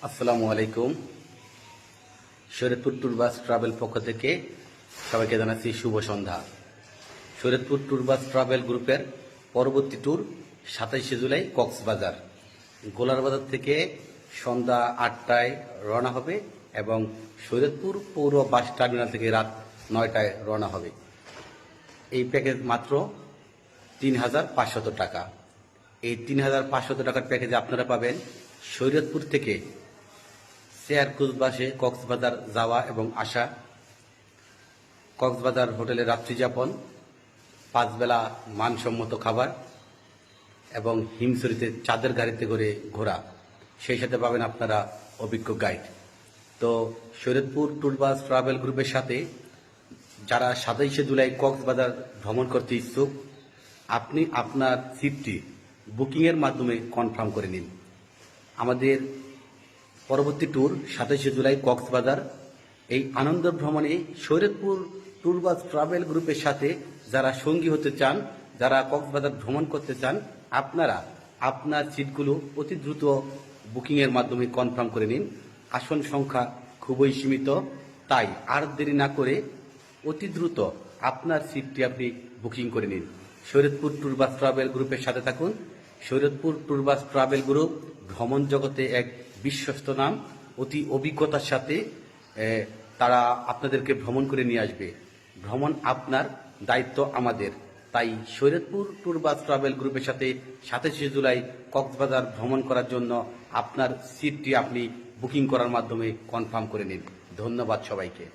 আসসালামু আলাইকুম। Shariatpur tour bus travel পক্ষ থেকে সবাইকে জানাচ্ছি শুভ সন্ধ্যা। শরীয়তপুর ট্যুর বাস ট্রাভেল গ্রুপের পরবর্তী ট্যুর 27শে জুলাই কক্সবাজার। গোলারবাজার থেকে সন্ধ্যা 8টায় রওনা হবে এবং শরীয়তপুর পৌর বাস টার্মিনাল থেকে রাত 9টায় রওনা হবে। এই প্যাকেজ মাত্র ৩,৫০০ টাকা। এই ৩,৫০০ টাকার প্যাকেজে আপনারা পাবেন শরীয়তপুর থেকে শেয়ার ক্রুজ বাসে কক্সবাজার যাওয়া এবং আসা, কক্সবাজার হোটেলে রাত্রিযাপন, 5 বেলা মানসম্মত খাবার এবং হিমছড়িতে চাঁদের গাড়িতে করে ঘোরা। সেই সাথে পাবেন আপনারা অভিজ্ঞ গাইড। তো শরীয়তপুর ট্যুর বাস ট্রাভেল গ্রুপের সাথে যারা 27শে জুলাই কক্সবাজার ভ্রমণ করতে ইচ্ছুক, আপনি আপনার সিটটি বুকিংয়ের মাধ্যমে কনফার্ম করে নিন। আমাদের পরবর্তী ট্যুর 27শে জুলাই কক্সবাজার। এই আনন্দ ভ্রমণে শরীয়তপুর ট্যুর বাস ট্রাভেল গ্রুপের সাথে যারা সঙ্গী হতে চান, যারা কক্সবাজার ভ্রমণ করতে চান, আপনারা আপনার সিটগুলো অতি দ্রুত বুকিংয়ের মাধ্যমে কনফার্ম করে নিন। আসন সংখ্যা খুবই সীমিত, তাই আর দেরি না করে অতি দ্রুত আপনার সিটটি আপনি বুকিং করে নিন। শরীয়তপুর ট্যুর বাস ট্রাভেল গ্রুপের সাথে থাকুন। Shariatpur tour bus travel group ভ্রমণ জগতে এক বিশ্বস্ত নাম। অতি অভিজ্ঞতার সাথে তারা আপনাদেরকে ভ্রমণ করে নিয়ে আসবে। ভ্রমণ আপনার, দায়িত্ব আমাদের। তাই শরীয়তপুর ট্যুর বাস ট্রাভেল গ্রুপের সাথে 27শে জুলাই কক্সবাজার ভ্রমণ করার জন্য আপনার সিটটি আপনি বুকিং করার মাধ্যমে কনফার্ম করে নিন। ধন্যবাদ সবাইকে।